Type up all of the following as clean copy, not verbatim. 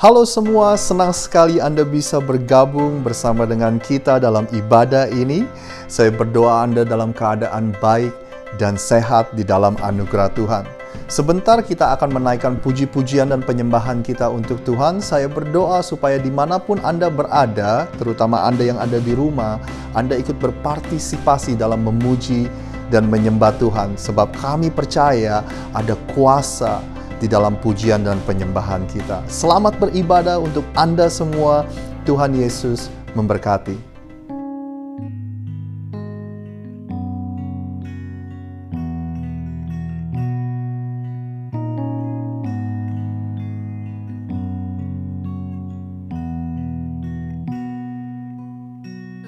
Halo semua, senang sekali Anda bisa bergabung bersama dengan kita dalam ibadah ini. Saya berdoa Anda dalam keadaan baik dan sehat di dalam anugerah Tuhan. Sebentar kita akan menaikkan puji-pujian dan penyembahan kita untuk Tuhan. Saya berdoa supaya dimanapun Anda berada, terutama Anda yang ada di rumah, Anda ikut berpartisipasi dalam memuji dan menyembah Tuhan. Sebab kami percaya ada kuasa di dalam pujian dan penyembahan kita. Selamat beribadah untuk Anda semua. Tuhan Yesus memberkati.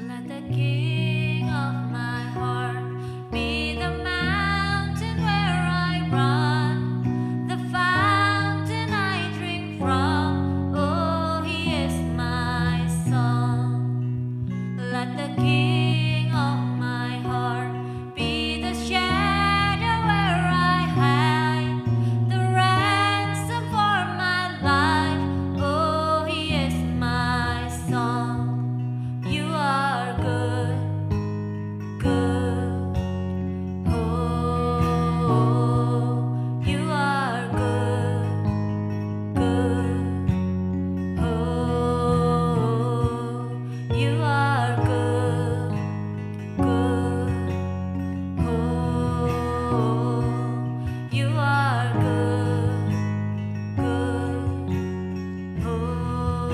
Let the King of my heart be the mountain where I run, the fountain I drink from. Oh, He is my song. Let the King of my heart be the shadow where I hide, the ransom for my life. Oh, He is my song. You are good, good. Oh, you are good, good. Oh, you are good, good. Oh, you are good, good. Oh,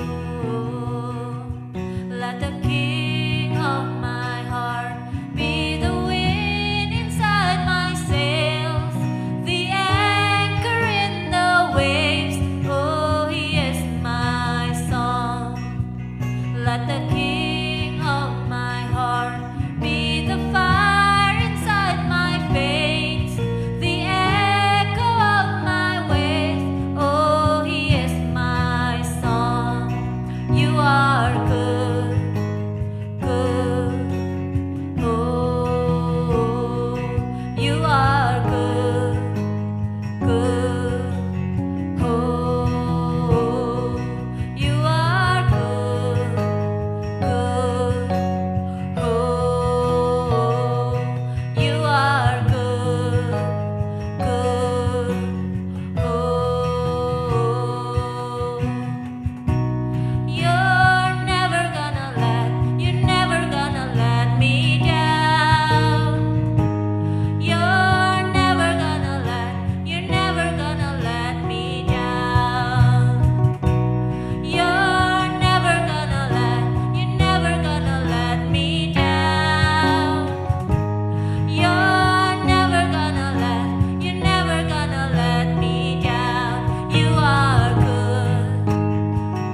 let the King of my heart be the wind inside my sails, the anchor in the waves. Oh, He is my song. Let the King of my heart be the fire inside my veins, the echo of my ways. Oh, He is my song. You are good, good. Oh, you are good, good. Oh, you are good, good. Oh, you are good, good. Oh, you're never gonna let me down. You're never gonna let me down. You're never gonna let me down. You're never gonna let me down. You are good,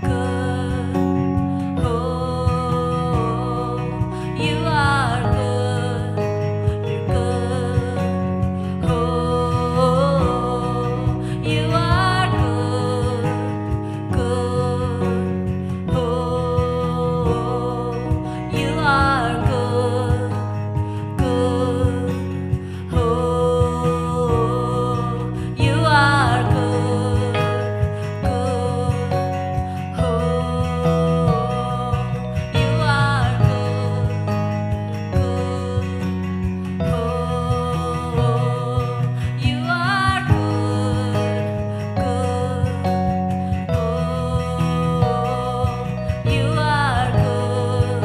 good. Oh, you are good, you're good. Oh, you are good, good. Oh, you are good, good. Oh, you are good, good. Oh, you are good, good. Oh, you are good, good. Oh, you are good,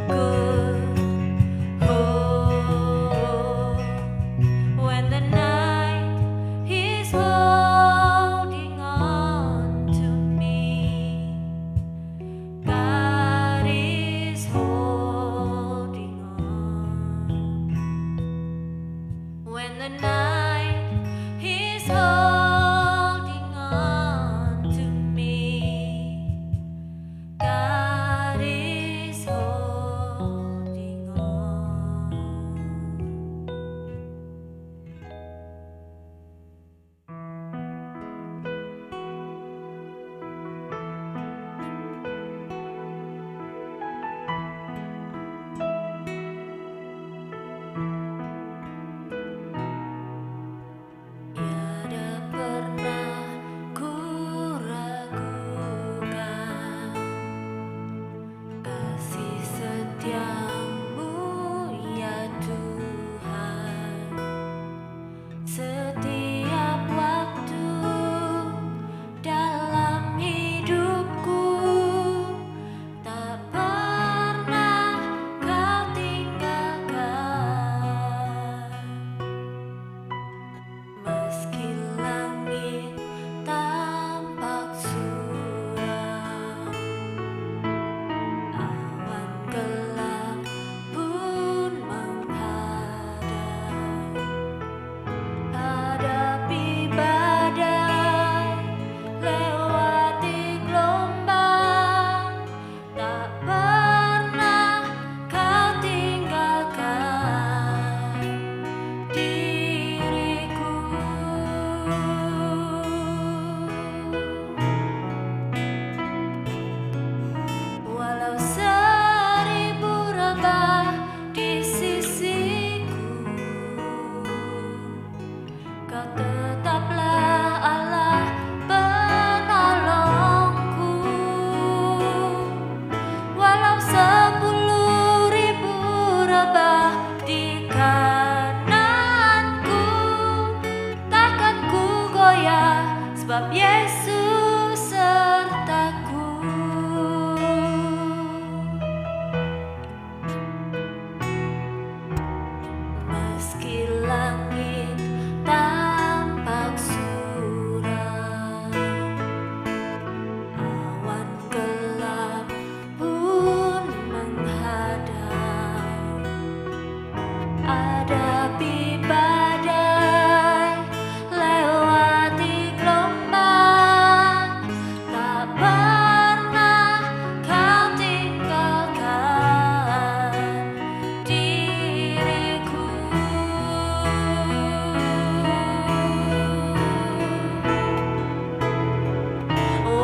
good. Oh, when the night is holding on to me, God is holding on. When the night is holding on to me, God is holding on. Kau tetaplah Allah penolongku. Walau 10.000 rebah di kananku, takkan ku goyah, sebab Yesus sertaku. Meski langit tampak suram, awan gelap pun menghadang, hadapi badai, lewati gelombang, tak pernah kau tinggalkan diriku.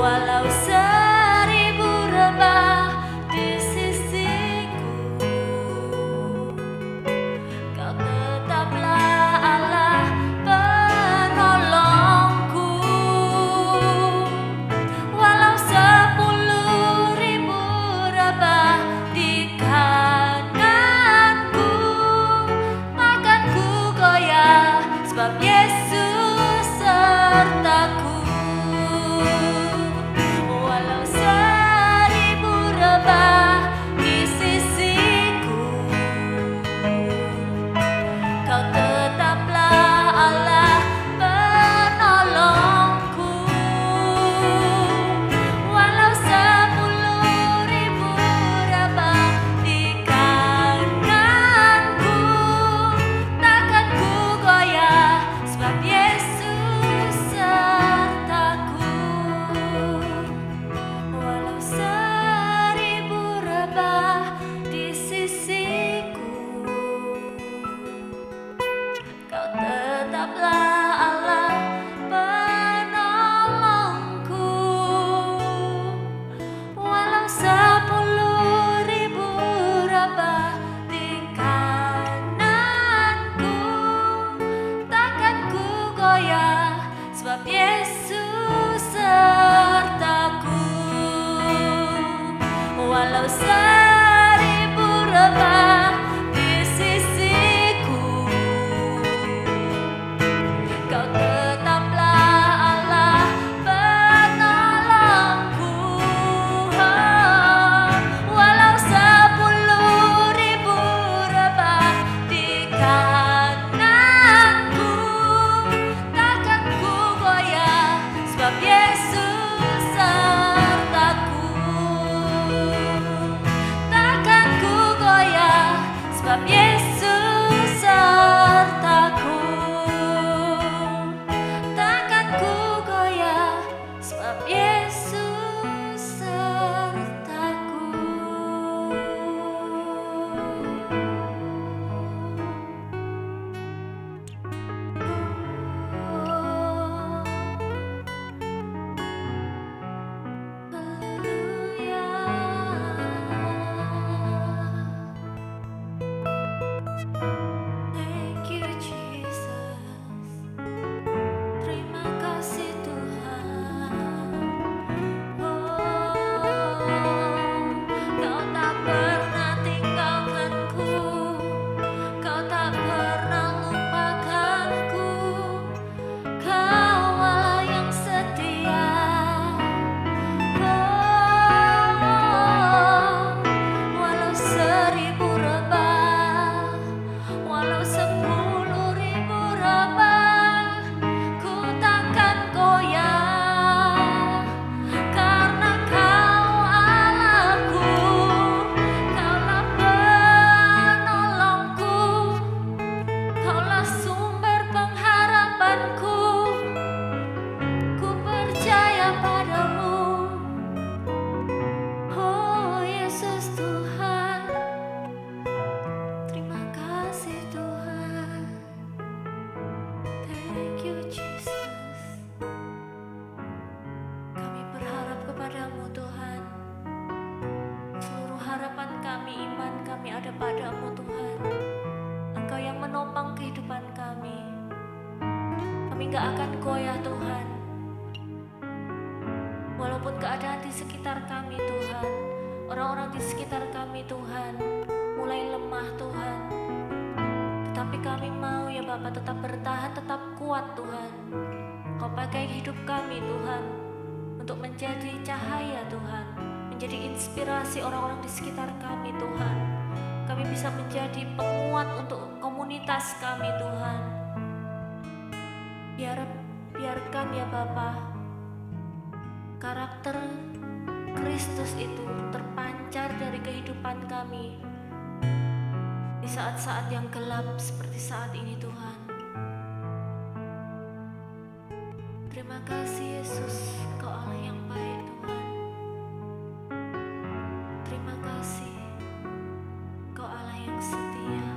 Walau 1000 rebah di sisiku, Kau tetaplah Allah penolongku. Walau 10.000 rebah di kananku, takkan ku goyah, sebab Yesus sertaku. Walau 1000 rebah di sisiku, Kau tetaplah Allah penolongku. Walau 10.000 rebah di kananku, takkan ku goyah, sebab Kami gak akan goyah Tuhan. Walaupun keadaan di sekitar kami Tuhan, orang-orang di sekitar kami Tuhan mulai lemah Tuhan, tetapi kami mau ya Bapa tetap bertahan, tetap kuat Tuhan. Kau pakai hidup kami Tuhan untuk menjadi cahaya Tuhan, menjadi inspirasi orang-orang di sekitar kami Tuhan. Kami bisa menjadi penguat untuk komunitas kami Tuhan. Biarkan ya Bapa, karakter Kristus itu terpancar dari kehidupan kami di saat-saat yang gelap seperti saat ini Tuhan. Terima kasih Yesus, Engkau Allah yang baik Tuhan. Terima kasih, Engkau Allah yang setia.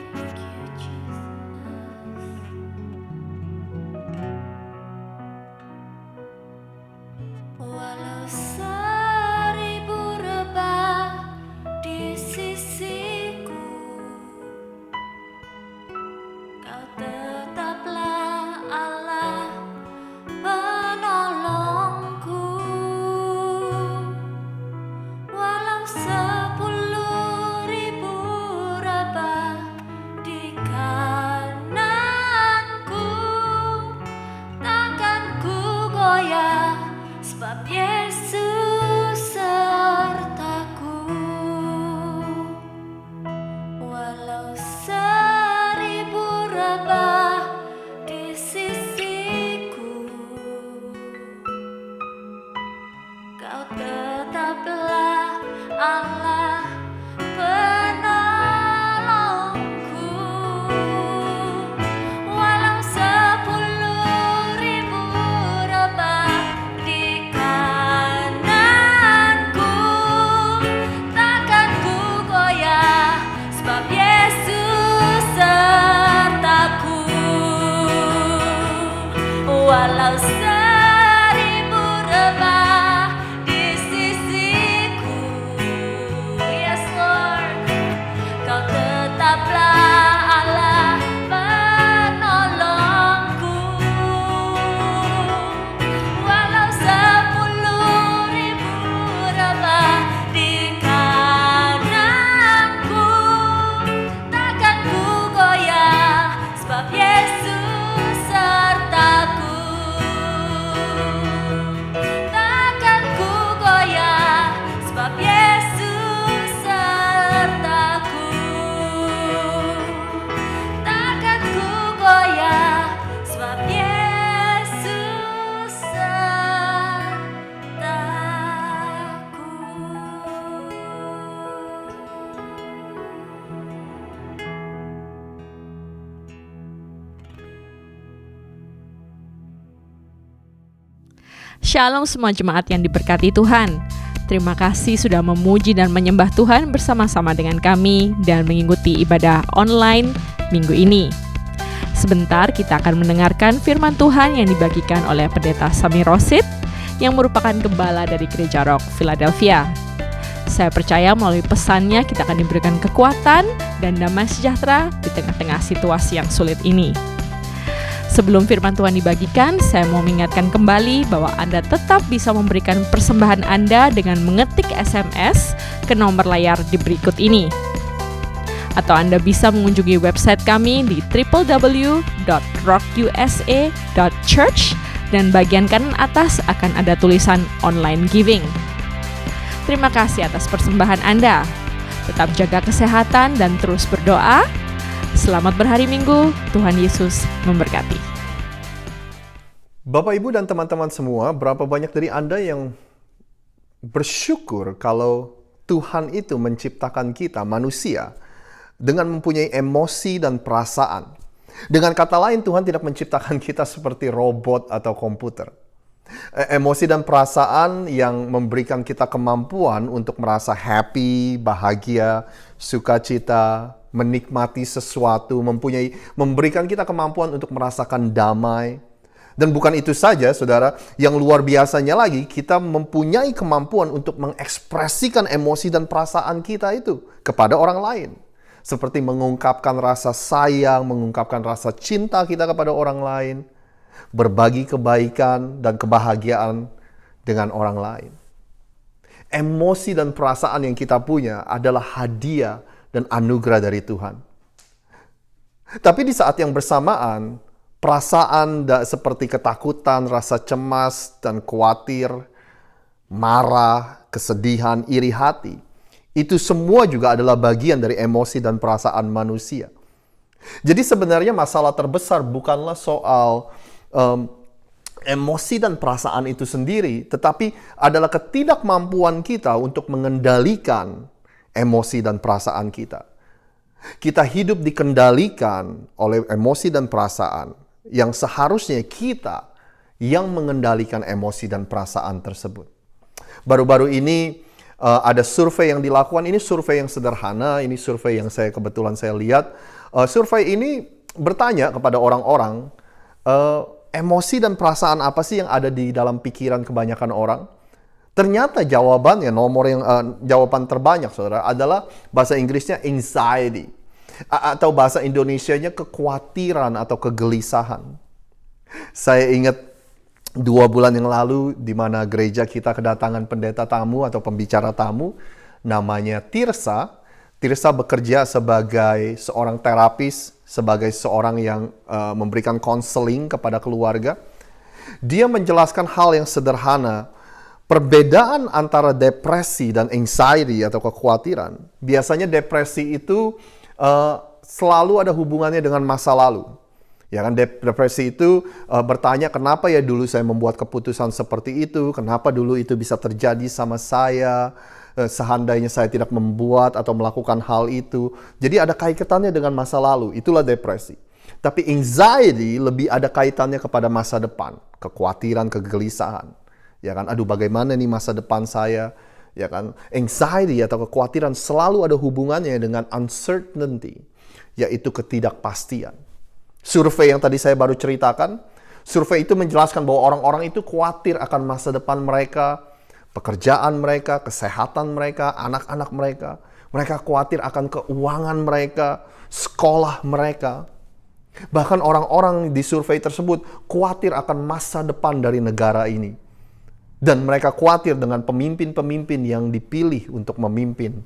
Thank you Jesus. Walau seribu rebah di sisiku, Kau tetaplah Allah penolongku. Walau 10.000 rebah di kananku, takkan ku goyah, sebab Yesus sertaku. Walau 1000 rebah di sisiku, Kau tetaplah Allah penolongku. Walau 10.000 rebah di kananku, takkan ku goyah, sebab Yesus sertaku. Walau 1000 rebah di sisiku, yes Lord, Kau tetaplah Allah penolongku. Walau 10.000 rebah di kananku, takkan ku goyah, sebab Yesus sertaku. Takkan ku goyah, sebab Yesus sertaku. Takkan ku goyah, sebab Yesus Shalom semua jemaat yang diberkati Tuhan. Terima kasih sudah memuji dan menyembah Tuhan bersama-sama dengan kami dan mengikuti ibadah online minggu ini. Sebentar kita akan mendengarkan firman Tuhan yang dibagikan oleh Pendeta Sami Rosid yang merupakan gembala dari Gereja Rock Philadelphia. Saya percaya melalui pesannya kita akan diberikan kekuatan dan damai sejahtera di tengah-tengah situasi yang sulit ini. Sebelum firman Tuhan dibagikan, saya mau mengingatkan kembali bahwa Anda tetap bisa memberikan persembahan Anda dengan mengetik SMS ke nomor layar di berikut ini. Atau Anda bisa mengunjungi website kami di www.rockusa.church dan bagian kanan atas akan ada tulisan online giving. Terima kasih atas persembahan Anda. Tetap jaga kesehatan dan terus berdoa. Selamat berhari Minggu, Tuhan Yesus memberkati. Bapak, Ibu, dan teman-teman semua, berapa banyak dari Anda yang bersyukur kalau Tuhan itu menciptakan kita, manusia, dengan mempunyai emosi dan perasaan. Dengan kata lain, Tuhan tidak menciptakan kita seperti robot atau komputer. Emosi dan perasaan yang memberikan kita kemampuan untuk merasa happy, bahagia, sukacita, menikmati sesuatu, memberikan kita kemampuan untuk merasakan damai. Dan bukan itu saja, saudara, yang luar biasanya lagi, kita mempunyai kemampuan untuk mengekspresikan emosi dan perasaan kita itu kepada orang lain. Seperti mengungkapkan rasa sayang, mengungkapkan rasa cinta kita kepada orang lain, berbagi kebaikan dan kebahagiaan dengan orang lain. Emosi dan perasaan yang kita punya adalah hadiah dan anugerah dari Tuhan. Tapi di saat yang bersamaan, perasaan seperti ketakutan, rasa cemas dan khawatir, marah, kesedihan, iri hati, itu semua juga adalah bagian dari emosi dan perasaan manusia. Jadi sebenarnya masalah terbesar bukanlah soal emosi dan perasaan itu sendiri, tetapi adalah ketidakmampuan kita untuk mengendalikan emosi dan perasaan kita. Kita hidup dikendalikan oleh emosi dan perasaan yang seharusnya kita yang mengendalikan emosi dan perasaan tersebut. Baru-baru ini ada survei yang dilakukan. Ini survei yang sederhana, ini survei yang kebetulan saya lihat. Survei ini bertanya kepada orang-orang, emosi dan perasaan apa sih yang ada di dalam pikiran kebanyakan orang? Ternyata jawabannya, jawaban terbanyak, saudara, adalah bahasa Inggrisnya anxiety. Atau bahasa Indonesianya kekhawatiran atau kegelisahan. Saya ingat 2 bulan yang lalu, di mana gereja kita kedatangan pendeta tamu atau pembicara tamu, namanya Tirsa. Tirsa bekerja sebagai seorang terapis, sebagai seorang yang memberikan konseling kepada keluarga. Dia menjelaskan hal yang sederhana. Perbedaan antara depresi dan anxiety atau kekhawatiran, biasanya depresi itu selalu ada hubungannya dengan masa lalu. Ya kan, depresi itu bertanya, kenapa ya dulu saya membuat keputusan seperti itu, kenapa dulu itu bisa terjadi sama saya, seandainya saya tidak membuat atau melakukan hal itu. Jadi ada kaitannya dengan masa lalu, itulah depresi. Tapi anxiety lebih ada kaitannya kepada masa depan, kekhawatiran, kegelisahan. Ya kan, aduh bagaimana nih masa depan saya, ya kan. Anxiety atau kekhawatiran selalu ada hubungannya dengan uncertainty, yaitu ketidakpastian. Survei yang tadi saya baru ceritakan, survei itu menjelaskan bahwa orang-orang itu khawatir akan masa depan mereka, pekerjaan mereka, kesehatan mereka, anak-anak mereka. Mereka khawatir akan keuangan mereka, sekolah mereka. Bahkan orang-orang di survei tersebut khawatir akan masa depan dari negara ini. Dan mereka khawatir dengan pemimpin-pemimpin yang dipilih untuk memimpin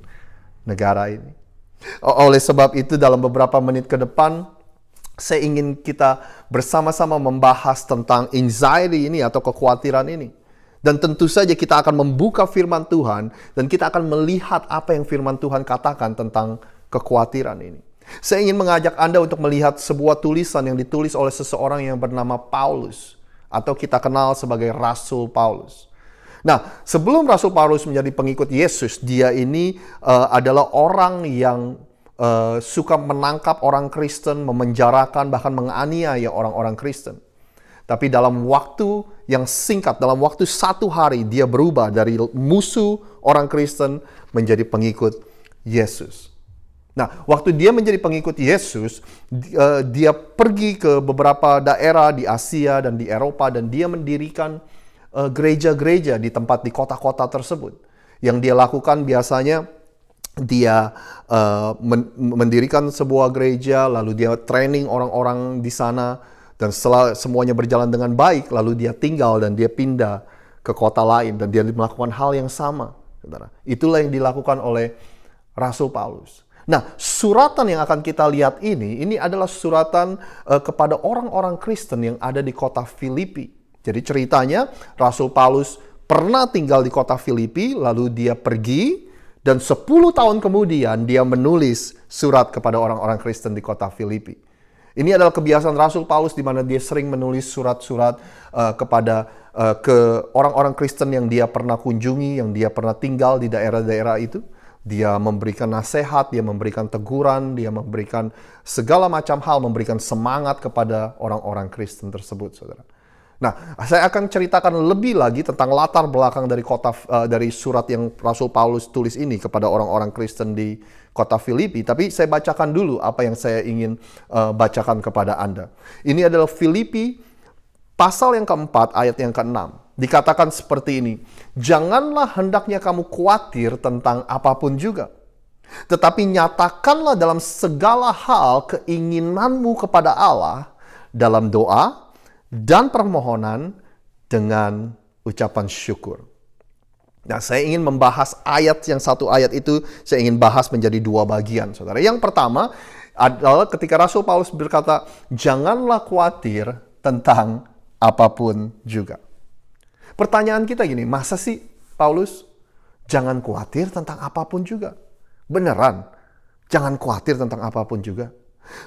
negara ini. Oleh sebab itu, dalam beberapa menit ke depan, saya ingin kita bersama-sama membahas tentang anxiety ini atau kekhawatiran ini. Dan tentu saja kita akan membuka firman Tuhan dan kita akan melihat apa yang firman Tuhan katakan tentang kekhawatiran ini. Saya ingin mengajak Anda untuk melihat sebuah tulisan yang ditulis oleh seseorang yang bernama Paulus, atau kita kenal sebagai Rasul Paulus. Nah, sebelum Rasul Paulus menjadi pengikut Yesus, dia ini adalah orang yang suka menangkap orang Kristen, memenjarakan, bahkan menganiaya orang-orang Kristen. Tapi dalam waktu yang singkat, dalam waktu 1 hari, dia berubah dari musuh orang Kristen menjadi pengikut Yesus. Nah, waktu dia menjadi pengikut Yesus, dia pergi ke beberapa daerah di Asia dan di Eropa, dan dia mendirikan gereja-gereja di kota-kota tersebut. Yang dia lakukan biasanya, dia mendirikan sebuah gereja, lalu dia training orang-orang di sana, dan setelah semuanya berjalan dengan baik, lalu dia tinggal dan dia pindah ke kota lain, dan dia melakukan hal yang sama. Itulah yang dilakukan oleh Rasul Paulus. Nah, suratan yang akan kita lihat ini adalah suratan kepada orang-orang Kristen yang ada di kota Filipi. Jadi ceritanya, Rasul Paulus pernah tinggal di kota Filipi, lalu dia pergi, dan 10 tahun kemudian dia menulis surat kepada orang-orang Kristen di kota Filipi. Ini adalah kebiasaan Rasul Paulus, di mana dia sering menulis surat-surat ke orang-orang Kristen yang dia pernah kunjungi, yang dia pernah tinggal di daerah-daerah itu. Dia memberikan nasihat, dia memberikan teguran, dia memberikan segala macam hal, memberikan semangat kepada orang-orang Kristen tersebut, saudara. Nah, saya akan ceritakan lebih lagi tentang latar belakang dari surat yang Rasul Paulus tulis ini kepada orang-orang Kristen di kota Filipi. Tapi saya bacakan dulu apa yang saya ingin bacakan kepada Anda. Ini adalah Filipi pasal yang keempat, ayat yang keenam, dikatakan seperti ini. Janganlah hendaknya kamu khawatir tentang apapun juga. Tetapi nyatakanlah dalam segala hal keinginanmu kepada Allah dalam doa dan permohonan dengan ucapan syukur. Nah, saya ingin membahas satu ayat itu, saya ingin bahas menjadi dua bagian, saudara. Yang pertama adalah ketika Rasul Paulus berkata, janganlah khawatir tentang apapun juga. Pertanyaan kita gini, masa sih Paulus jangan khawatir tentang apapun juga? Beneran, jangan khawatir tentang apapun juga.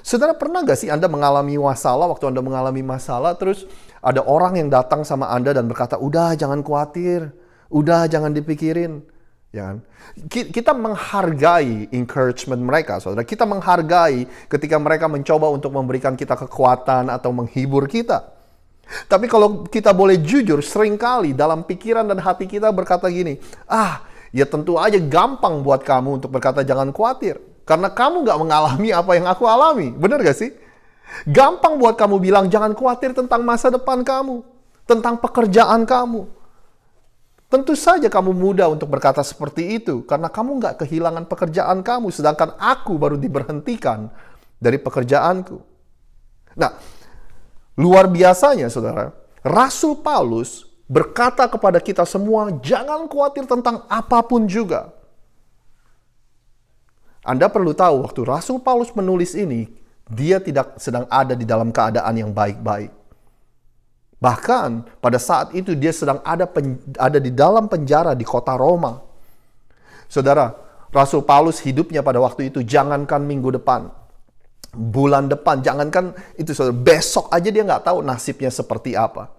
Saudara, pernah gak sih Anda mengalami masalah, waktu Anda mengalami masalah, terus ada orang yang datang sama Anda dan berkata, udah jangan khawatir, udah jangan dipikirin. Ya kan? Kita menghargai encouragement mereka, saudara. Kita menghargai ketika mereka mencoba untuk memberikan kita kekuatan atau menghibur kita. Tapi kalau kita boleh jujur, seringkali dalam pikiran dan hati kita berkata gini, ya tentu aja gampang buat kamu untuk berkata jangan khawatir. Karena kamu gak mengalami apa yang aku alami. Benar gak sih? Gampang buat kamu bilang jangan khawatir tentang masa depan kamu. Tentang pekerjaan kamu. Tentu saja kamu mudah untuk berkata seperti itu. Karena kamu gak kehilangan pekerjaan kamu. Sedangkan aku baru diberhentikan dari pekerjaanku. Nah, luar biasanya saudara. Rasul Paulus berkata kepada kita semua, jangan khawatir tentang apapun juga. Anda perlu tahu, waktu Rasul Paulus menulis ini, dia tidak sedang ada di dalam keadaan yang baik-baik. Bahkan, pada saat itu dia sedang ada di dalam penjara di kota Roma. Saudara, Rasul Paulus hidupnya pada waktu itu, jangankan minggu depan, bulan depan, jangankan itu saudara, besok aja dia nggak tahu nasibnya seperti apa.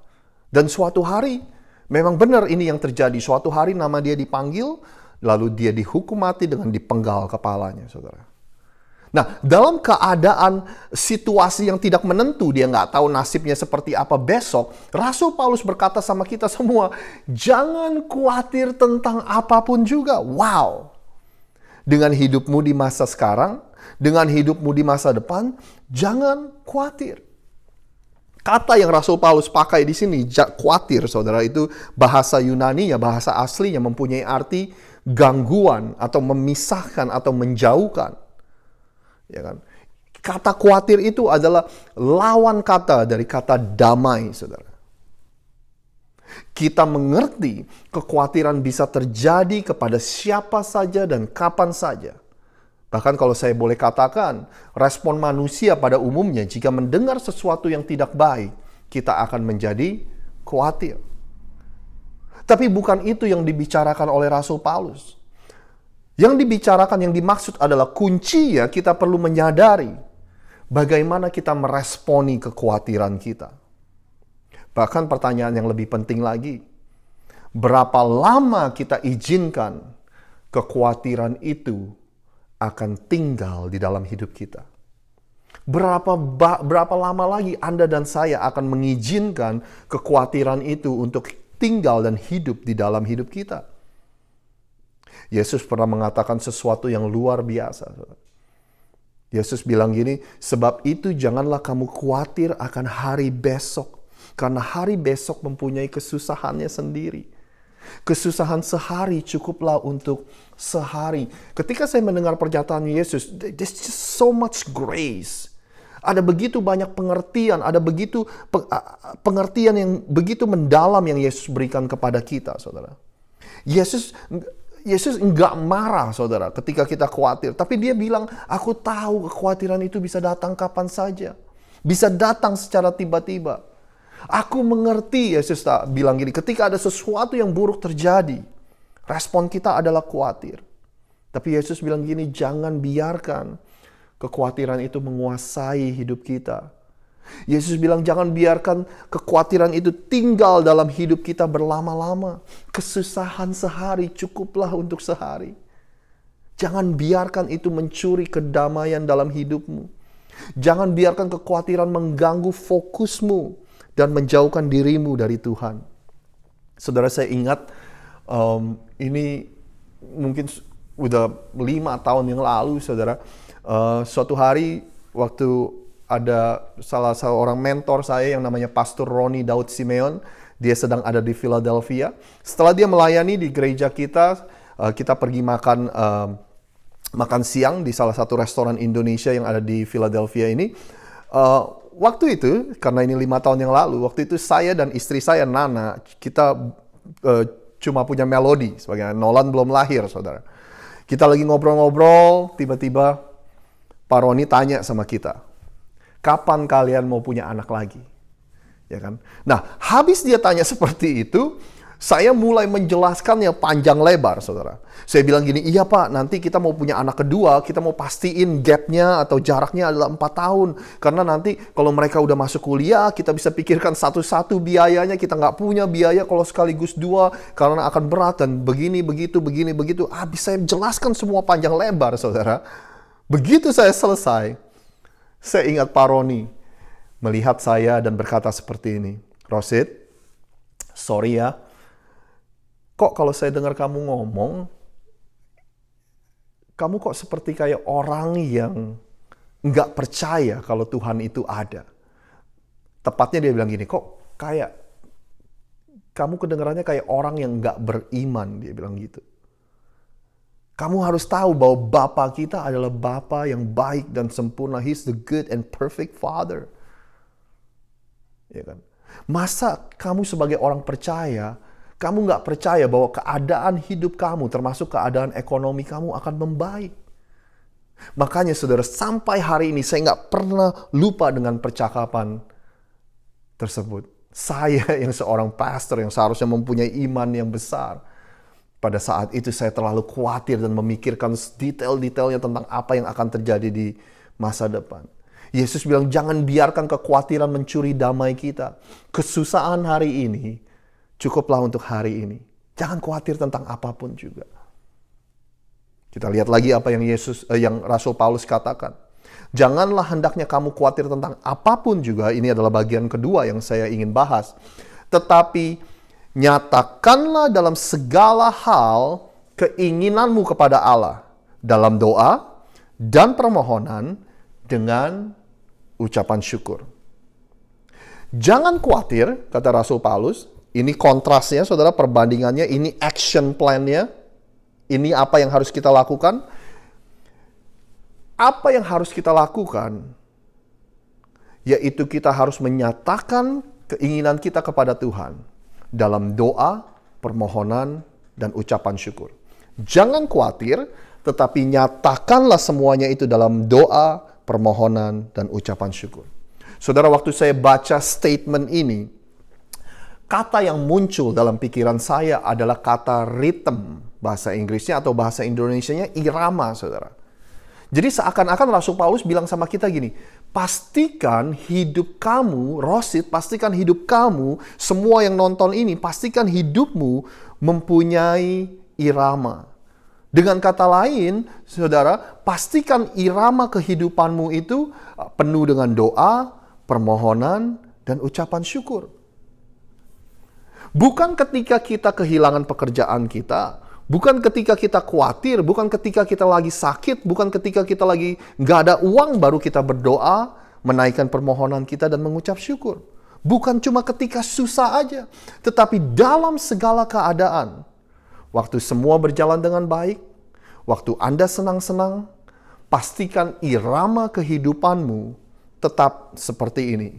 Dan suatu hari, memang benar ini yang terjadi. Suatu hari nama dia dipanggil, lalu dia dihukum mati dengan dipenggal kepalanya, saudara. Nah, dalam keadaan situasi yang tidak menentu, dia nggak tahu nasibnya seperti apa besok, Rasul Paulus berkata sama kita semua, jangan khawatir tentang apapun juga. Wow! Dengan hidupmu di masa sekarang, dengan hidupmu di masa depan, jangan khawatir. Kata yang Rasul Paulus pakai di sini, khawatir, saudara, itu bahasa Yunani-nya, bahasa aslinya mempunyai arti gangguan atau memisahkan atau menjauhkan. Ya kan? Kata khawatir itu adalah lawan kata dari kata damai, saudara. Kita mengerti kekhawatiran bisa terjadi kepada siapa saja dan kapan saja. Bahkan kalau saya boleh katakan, respon manusia pada umumnya jika mendengar sesuatu yang tidak baik, kita akan menjadi khawatir. Tapi bukan itu yang dibicarakan oleh Rasul Paulus. Yang dibicarakan, yang dimaksud adalah kuncinya kita perlu menyadari bagaimana kita meresponi kekhawatiran kita. Bahkan pertanyaan yang lebih penting lagi, berapa lama kita izinkan kekhawatiran itu akan tinggal di dalam hidup kita? Berapa lama lagi Anda dan saya akan mengizinkan kekhawatiran itu untuk tinggal dan hidup di dalam hidup kita? Yesus pernah mengatakan sesuatu yang luar biasa. Yesus bilang gini, sebab itu janganlah kamu khawatir akan hari besok. Karena hari besok mempunyai kesusahannya sendiri. Kesusahan sehari cukuplah untuk sehari. Ketika saya mendengar pernyataan Yesus, there's just so much grace. Ada begitu banyak pengertian, ada begitu pengertian yang begitu mendalam yang Yesus berikan kepada kita, saudara. Yesus enggak marah, saudara, ketika kita khawatir. Tapi dia bilang, aku tahu kekhawatiran itu bisa datang kapan saja. Bisa datang secara tiba-tiba. Aku mengerti, Yesus bilang gini, ketika ada sesuatu yang buruk terjadi, respon kita adalah khawatir. Tapi Yesus bilang gini, jangan biarkan kekhawatiran itu menguasai hidup kita. Yesus bilang jangan biarkan kekhawatiran itu tinggal dalam hidup kita berlama-lama. Kesusahan sehari cukuplah untuk sehari. Jangan biarkan itu mencuri kedamaian dalam hidupmu. Jangan biarkan kekhawatiran mengganggu fokusmu dan menjauhkan dirimu dari Tuhan. Saudara, saya ingat ini mungkin udah 5 tahun yang lalu, saudara. Suatu hari waktu ada salah seorang mentor saya yang namanya Pastor Ronnie Daud Simeon. Dia sedang ada di Philadelphia. Setelah dia melayani di gereja kita, kita pergi makan siang di salah satu restoran Indonesia yang ada di Philadelphia ini. Waktu itu, karena ini 5 tahun yang lalu, waktu itu saya dan istri saya, Nana, kita cuma punya Melody. Sebagai Nolan belum lahir, saudara. Kita lagi ngobrol-ngobrol, tiba-tiba Pak Roni tanya sama kita, kapan kalian mau punya anak lagi? Ya kan? Nah, habis dia tanya seperti itu, saya mulai menjelaskannya panjang lebar, saudara. Saya bilang gini, iya Pak, nanti kita mau punya anak kedua, kita mau pastiin gapnya atau jaraknya adalah 4 tahun. Karena nanti kalau mereka udah masuk kuliah, kita bisa pikirkan satu-satu biayanya, kita nggak punya biaya kalau sekaligus 2, karena akan berat dan begini, begitu. Habis saya jelaskan semua panjang lebar, saudara. Begitu saya selesai, saya ingat Pak Roni melihat saya dan berkata seperti ini, Rosid, sorry ya, kok kalau saya dengar kamu ngomong, kamu kok seperti kayak orang yang nggak percaya kalau Tuhan itu ada. Tepatnya dia bilang gini, kok kayak kamu kedengarannya kayak orang yang nggak beriman, dia bilang gitu. Kamu harus tahu bahwa Bapa kita adalah Bapa yang baik dan sempurna. He's the good and perfect Father. Ya kan? Masa kamu sebagai orang percaya, kamu nggak percaya bahwa keadaan hidup kamu, termasuk keadaan ekonomi kamu akan membaik? Makanya saudara, sampai hari ini saya nggak pernah lupa dengan percakapan tersebut. Saya yang seorang pastor yang seharusnya mempunyai iman yang besar, pada saat itu saya terlalu khawatir dan memikirkan detail-detailnya tentang apa yang akan terjadi di masa depan. Yesus bilang, jangan biarkan kekhawatiran mencuri damai kita. Kesusahan hari ini cukuplah untuk hari ini. Jangan khawatir tentang apapun juga. Kita lihat lagi apa yang yang Rasul Paulus katakan. Janganlah hendaknya kamu khawatir tentang apapun juga. Ini adalah bagian kedua yang saya ingin bahas. Tetapi nyatakanlah dalam segala hal keinginanmu kepada Allah dalam doa dan permohonan dengan ucapan syukur. Jangan khawatir, kata Rasul Paulus. Ini kontrasnya, saudara, perbandingannya. Ini action plan-nya. Ini apa yang harus kita lakukan. Apa yang harus kita lakukan? Yaitu kita harus menyatakan keinginan kita kepada Tuhan dalam doa, permohonan, dan ucapan syukur. Jangan khawatir, tetapi nyatakanlah semuanya itu dalam doa, permohonan, dan ucapan syukur. Saudara, waktu saya baca statement ini, kata yang muncul dalam pikiran saya adalah kata rhythm, bahasa Inggrisnya atau bahasa Indonesianya irama, saudara. Jadi seakan-akan Rasul Paulus bilang sama kita gini, pastikan hidup kamu, Rosid, pastikan hidup kamu, semua yang nonton ini, pastikan hidupmu mempunyai irama. Dengan kata lain, saudara, pastikan irama kehidupanmu itu penuh dengan doa, permohonan, dan ucapan syukur. Bukan ketika kita kehilangan pekerjaan kita, bukan ketika kita khawatir, bukan ketika kita lagi sakit, bukan ketika kita lagi nggak ada uang baru kita berdoa, menaikkan permohonan kita dan mengucap syukur. Bukan cuma ketika susah aja, tetapi dalam segala keadaan. Waktu semua berjalan dengan baik, waktu Anda senang-senang, pastikan irama kehidupanmu tetap seperti ini.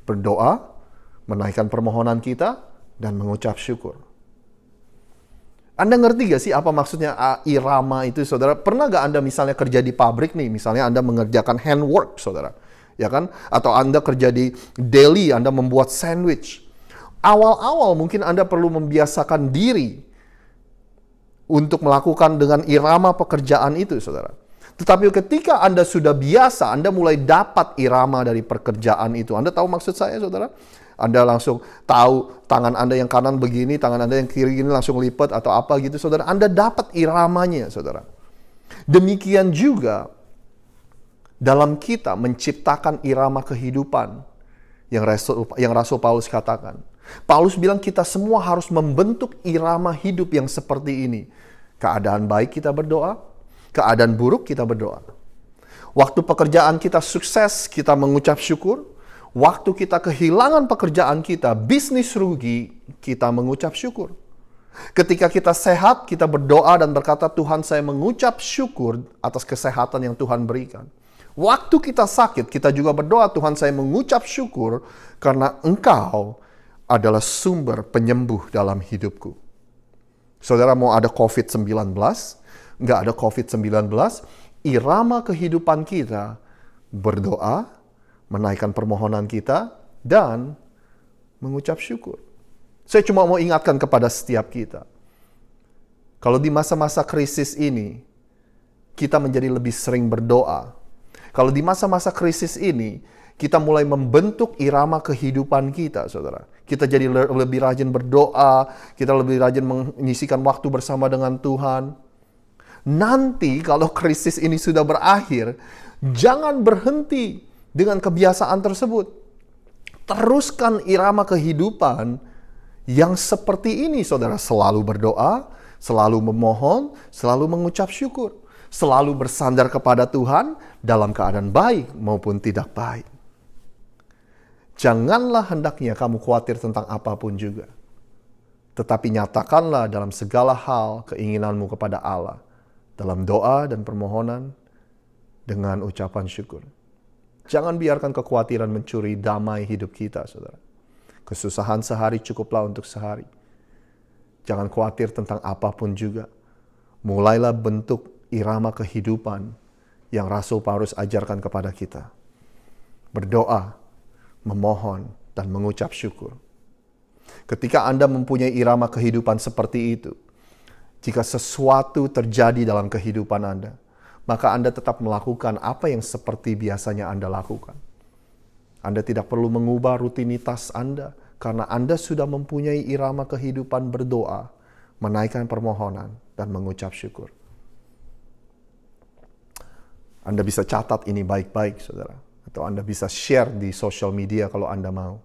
Berdoa, menaikkan permohonan kita, dan mengucap syukur. Anda ngerti gak sih apa maksudnya irama itu, saudara? Pernah gak Anda misalnya kerja di pabrik nih, misalnya Anda mengerjakan handwork, saudara, ya kan? Atau Anda kerja di deli, Anda membuat sandwich. Awal-awal mungkin Anda perlu membiasakan diri untuk melakukan dengan irama pekerjaan itu, saudara. Tetapi ketika Anda sudah biasa, Anda mulai dapat irama dari pekerjaan itu. Anda tahu maksud saya, saudara? Anda langsung tahu tangan Anda yang kanan begini, tangan Anda yang kiri gini langsung lipat atau apa gitu, saudara. Anda dapat iramanya, saudara. Demikian juga dalam kita menciptakan irama kehidupan yang Rasul Paulus katakan. Paulus bilang kita semua harus membentuk irama hidup yang seperti ini. Keadaan baik kita berdoa, keadaan buruk kita berdoa. Waktu pekerjaan kita sukses, kita mengucap syukur. Waktu kita kehilangan pekerjaan kita, bisnis rugi, kita mengucap syukur. Ketika kita sehat, kita berdoa dan berkata, Tuhan, saya mengucap syukur atas kesehatan yang Tuhan berikan. Waktu kita sakit, kita juga berdoa, Tuhan, saya mengucap syukur karena Engkau adalah sumber penyembuh dalam hidupku. Saudara mau ada COVID-19, nggak ada COVID-19, irama kehidupan kita berdoa, menaikkan permohonan kita, dan mengucap syukur. Saya cuma mau ingatkan kepada setiap kita. Kalau di masa-masa krisis ini, kita menjadi lebih sering berdoa. Kalau di masa-masa krisis ini, kita mulai membentuk irama kehidupan kita, saudara. Kita jadi lebih rajin berdoa, kita lebih rajin menyisikan waktu bersama dengan Tuhan. Nanti kalau krisis ini sudah berakhir, jangan berhenti dengan kebiasaan tersebut. Teruskan irama kehidupan yang seperti ini, saudara. Selalu berdoa, selalu memohon, selalu mengucap syukur. Selalu bersandar kepada Tuhan dalam keadaan baik maupun tidak baik. Janganlah hendaknya kamu khawatir tentang apapun juga. Tetapi nyatakanlah dalam segala hal keinginanmu kepada Allah. Dalam doa dan permohonan dengan ucapan syukur. Jangan biarkan kekhawatiran mencuri damai hidup kita, saudara. Kesusahan sehari cukuplah untuk sehari. Jangan khawatir tentang apapun juga. Mulailah bentuk irama kehidupan yang Rasul Paulus ajarkan kepada kita. Berdoa, memohon, dan mengucap syukur. Ketika Anda mempunyai irama kehidupan seperti itu, jika sesuatu terjadi dalam kehidupan Anda, maka Anda tetap melakukan apa yang seperti biasanya Anda lakukan. Anda tidak perlu mengubah rutinitas Anda, karena Anda sudah mempunyai irama kehidupan berdoa, menaikkan permohonan, dan mengucap syukur. Anda bisa catat ini baik-baik, saudara. Atau Anda bisa share di social media kalau Anda mau.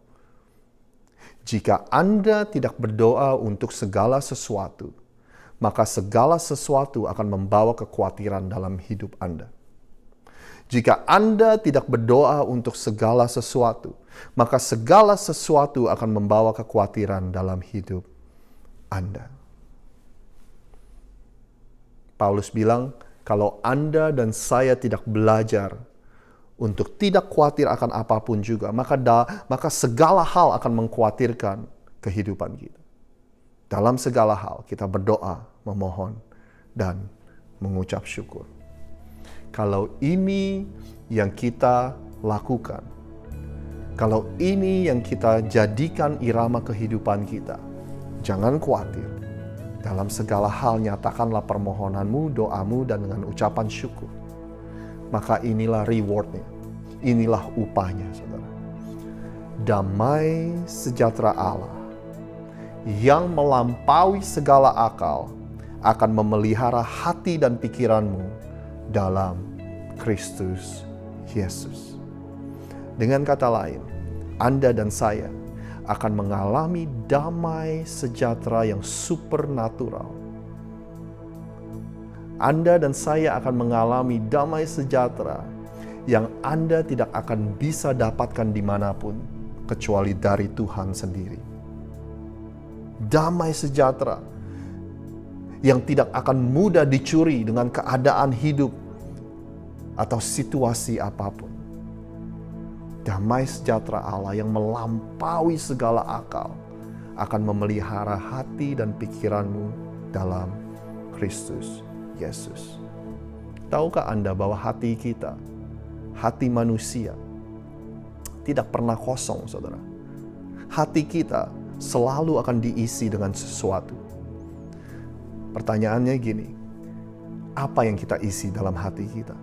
Jika Anda tidak berdoa untuk segala sesuatu, maka segala sesuatu akan membawa kekhawatiran dalam hidup Anda. Jika Anda tidak berdoa untuk segala sesuatu, maka segala sesuatu akan membawa kekhawatiran dalam hidup Anda. Paulus bilang, kalau Anda dan saya tidak belajar untuk tidak khawatir akan apapun juga, maka segala hal akan mengkhawatirkan kehidupan kita. Dalam segala hal kita berdoa, memohon, dan mengucap syukur. Kalau ini yang kita lakukan, kalau ini yang kita jadikan irama kehidupan kita, jangan khawatir. Dalam segala hal nyatakanlah permohonanmu, doamu, dan dengan ucapan syukur. Maka inilah rewardnya, inilah upahnya, saudara. Damai sejahtera Allah yang melampaui segala akal akan memelihara hati dan pikiranmu dalam Kristus Yesus. Dengan kata lain, Anda dan saya akan mengalami damai sejahtera yang supernatural. Anda dan saya akan mengalami damai sejahtera yang Anda tidak akan bisa dapatkan dimanapun kecuali dari Tuhan sendiri. Damai sejahtera yang tidak akan mudah dicuri dengan keadaan hidup atau situasi apapun. Damai sejahtera Allah yang melampaui segala akal akan memelihara hati dan pikiranmu dalam Kristus Yesus. Tahukah Anda bahwa hati kita, hati manusia, tidak pernah kosong, saudara? Hati kita selalu akan diisi dengan sesuatu. Pertanyaannya gini, apa yang kita isi dalam hati kita?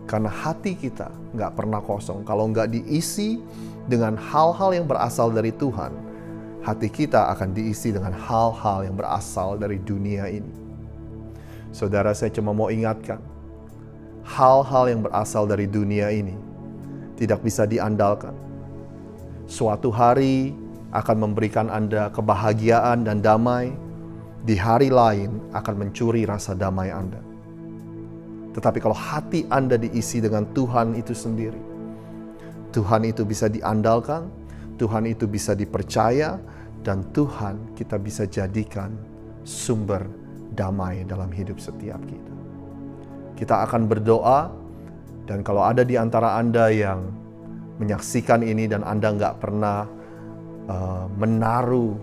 Karena hati kita nggak pernah kosong. Kalau nggak diisi dengan hal-hal yang berasal dari Tuhan, hati kita akan diisi dengan hal-hal yang berasal dari dunia ini. Saudara, saya cuma mau ingatkan, hal-hal yang berasal dari dunia ini tidak bisa diandalkan. Suatu hari akan memberikan Anda kebahagiaan dan damai, di hari lain akan mencuri rasa damai Anda. Tetapi kalau hati Anda diisi dengan Tuhan itu sendiri, Tuhan itu bisa diandalkan, Tuhan itu bisa dipercaya, dan Tuhan kita bisa jadikan sumber damai dalam hidup setiap kita. Kita akan berdoa, dan kalau ada di antara Anda yang menyaksikan ini dan Anda nggak pernah menaruh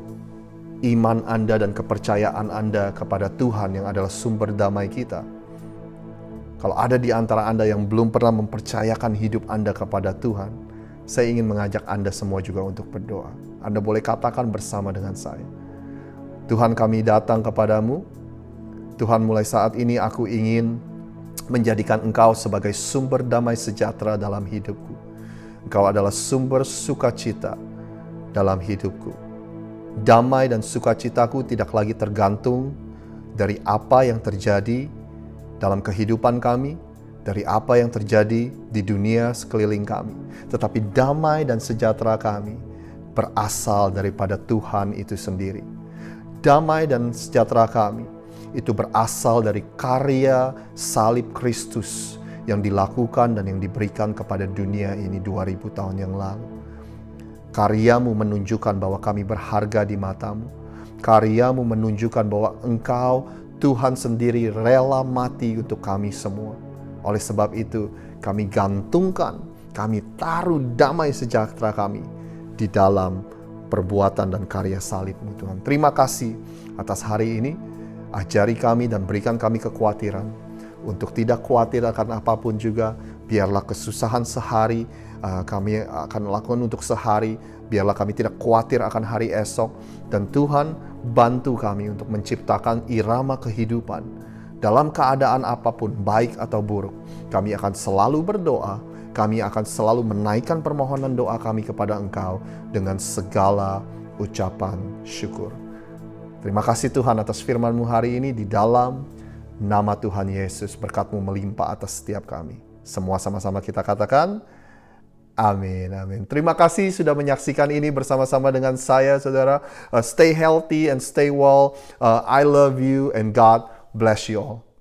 iman Anda dan kepercayaan Anda kepada Tuhan yang adalah sumber damai kita. Kalau ada di antara Anda yang belum pernah mempercayakan hidup Anda kepada Tuhan, saya ingin mengajak Anda semua juga untuk berdoa. Anda boleh katakan bersama dengan saya. Tuhan, kami datang kepadamu. Tuhan, mulai saat ini aku ingin menjadikan Engkau sebagai sumber damai sejahtera dalam hidupku. Engkau adalah sumber sukacita dalam hidupku. Damai dan sukacitaku tidak lagi tergantung dari apa yang terjadi dalam kehidupan kami, dari apa yang terjadi di dunia sekeliling kami. Tetapi damai dan sejahtera kami berasal daripada Tuhan itu sendiri. Damai dan sejahtera kami itu berasal dari karya salib Kristus yang dilakukan dan yang diberikan kepada dunia ini 2000 tahun yang lalu. Karyamu menunjukkan bahwa kami berharga di matamu. Karyamu menunjukkan bahwa Engkau, Tuhan sendiri, rela mati untuk kami semua. Oleh sebab itu, kami gantungkan, kami taruh damai sejahtera kami di dalam perbuatan dan karya salib-Mu, Tuhan. Terima kasih atas hari ini. Ajari kami dan berikan kami kekhawatiran untuk tidak khawatir akan apapun juga. Biarlah kesusahan sehari kami akan lakukan untuk sehari. Biarlah kami tidak khawatir akan hari esok. Dan Tuhan, bantu kami untuk menciptakan irama kehidupan. Dalam keadaan apapun, baik atau buruk, kami akan selalu berdoa. Kami akan selalu menaikkan permohonan doa kami kepada Engkau dengan segala ucapan syukur. Terima kasih Tuhan atas firman-Mu hari ini. Di dalam nama Tuhan Yesus, berkat-Mu melimpah atas setiap kami. Semua sama-sama kita katakan, amin, amin. Terima kasih sudah menyaksikan ini bersama-sama dengan saya, saudara. Stay healthy and stay well. I love you and God bless you all.